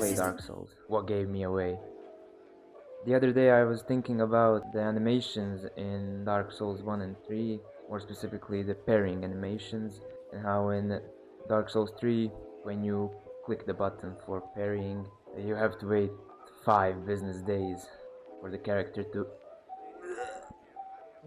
play Dark Souls, what gave me away. The other day I was thinking about the animations in Dark Souls 1 and 3, more specifically the parrying animations, and how in Dark Souls 3, when you click the button for parrying, you have to wait 5 business days for the character to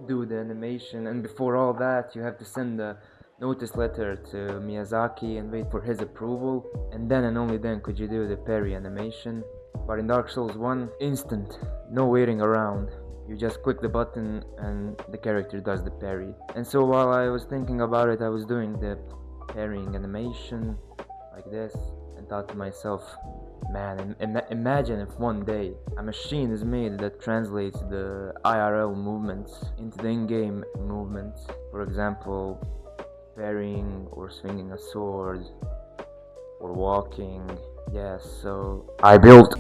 do the animation, and before all that you have to send a notice letter to Miyazaki and wait for his approval, and then and only then could you do the parry animation. But in Dark Souls 1, instant, no waiting around. You just click the button and the character does the parry. And so while I was thinking about it, I was doing the parrying animation like this and thought to myself, man, imagine if one day a machine is made that translates the IRL movements into the in-game movements. For example, parrying or swinging a sword or walking. Yes, so I built.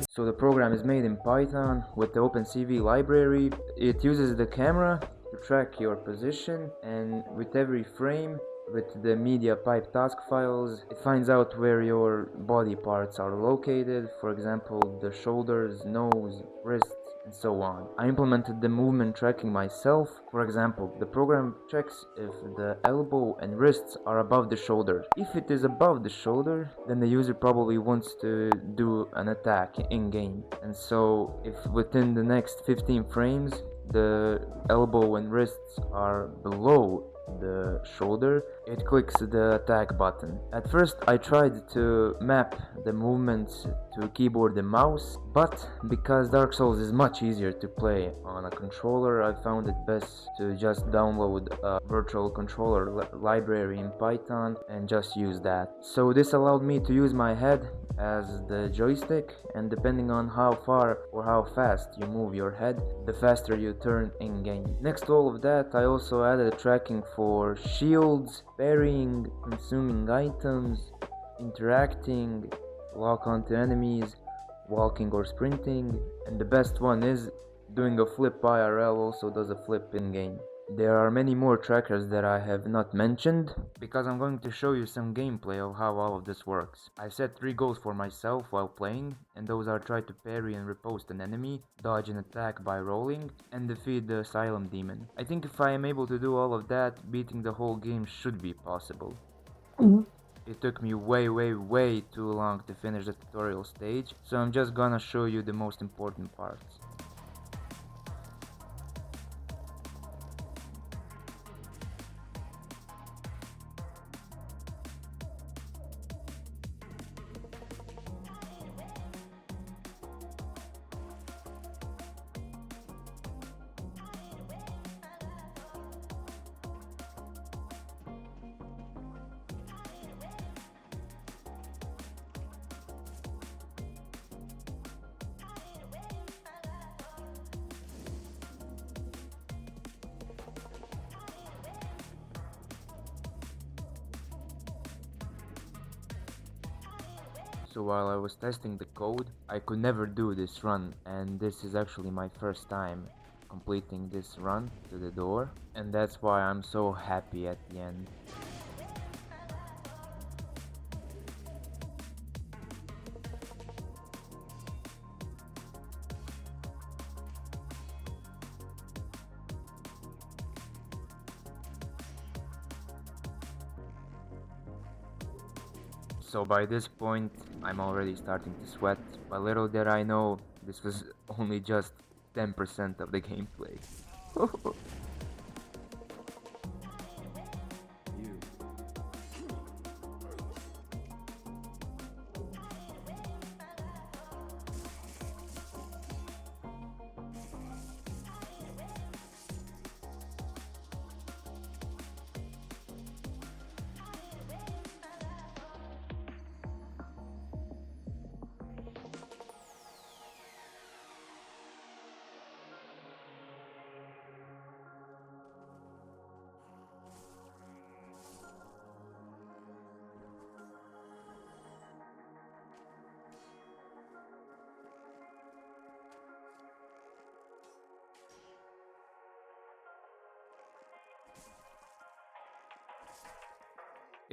So the program is made in Python with the OpenCV library. It uses the camera to track your position, and with every frame, with the media pipe task files, it finds out where your body parts are located, for example the shoulders, nose, wrists, and so on. I implemented the movement tracking myself. For example, the program checks if the elbow and wrists are above the shoulder. If it is above the shoulder, then the user probably wants to do an attack in-game. And so if within the next 15 frames the elbow and wrists are below the shoulder, it clicks the attack button. At first I tried to map the movements to keyboard and mouse, but because Dark Souls is much easier to play on a controller, I found it best to just download a virtual controller library in Python and just use that. So this allowed me to use my head as the joystick, and depending on how far or how fast you move your head, the faster you turn in game. Next to all of that, I also added tracking for shields, parrying, consuming items, interacting, lock onto enemies, walking or sprinting, and the best one is doing a flip. IRL also does a flip in game. There are many more trackers that I have not mentioned, because I'm going to show you some gameplay of how all of this works. I set 3 goals for myself while playing, and those are try to parry and riposte an enemy, dodge an attack by rolling, and defeat the Asylum Demon. I think if I am able to do all of that, beating the whole game should be possible. It took me way too long to finish the tutorial stage, so I'm just gonna show you the most important parts. So while I was testing the code, I could never do this run, and this is actually my first time completing this run to the door, and that's why I'm so happy at the end. So by this point, I'm already starting to sweat, but little did I know this was only just 10% of the gameplay.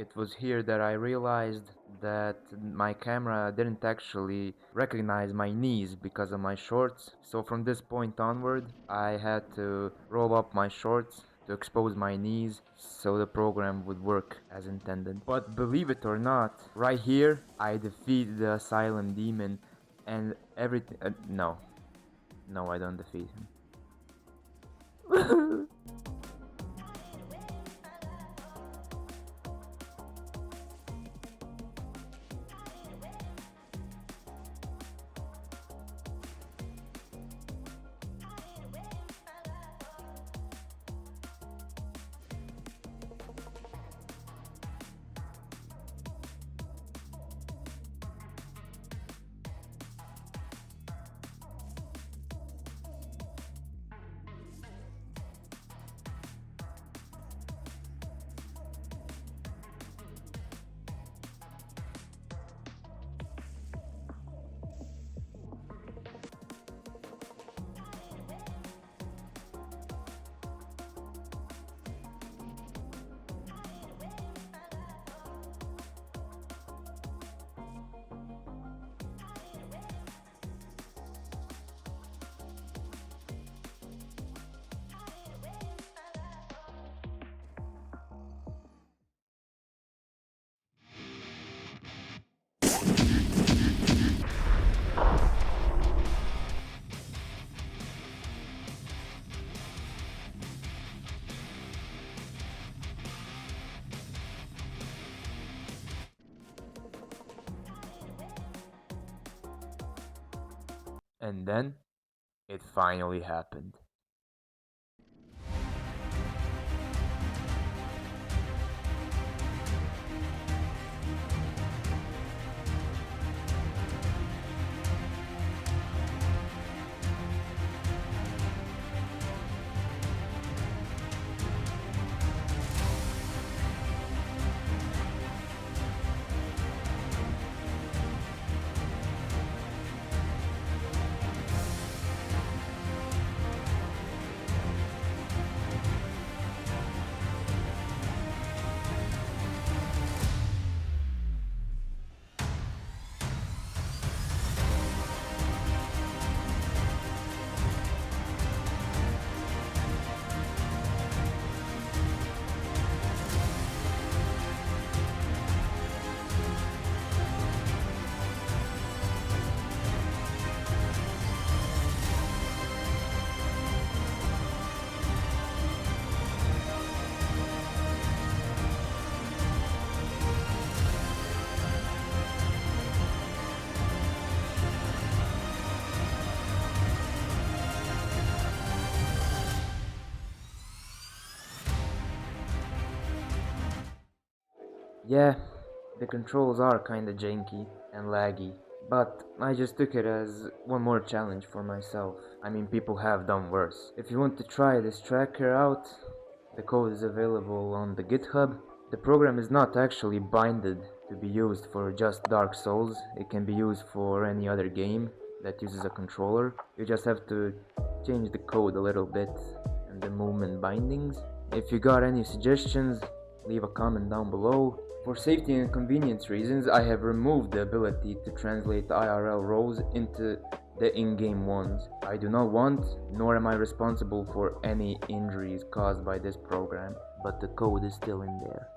it was here that I realized that my camera didn't actually recognize my knees because of my shorts. So from this point onward, I had to roll up my shorts to expose my knees so the program would work as intended. But believe it or not, right here, I defeat the Asylum Demon and everything. No, I don't defeat him. And then it finally happened. Yeah, the controls are kinda janky and laggy, but I just took it as one more challenge for myself. I mean, people have done worse. If you want to try this tracker out, the code is available on the GitHub. The program is not actually binded to be used for just Dark Souls. It can be used for any other game that uses a controller. You just have to change the code a little bit and the movement bindings. If you got any suggestions, leave a comment down below. For safety and convenience reasons, I have removed the ability to translate IRL roles into the in-game ones. I do not want, nor am I responsible for any injuries caused by this program, but the code is still in there.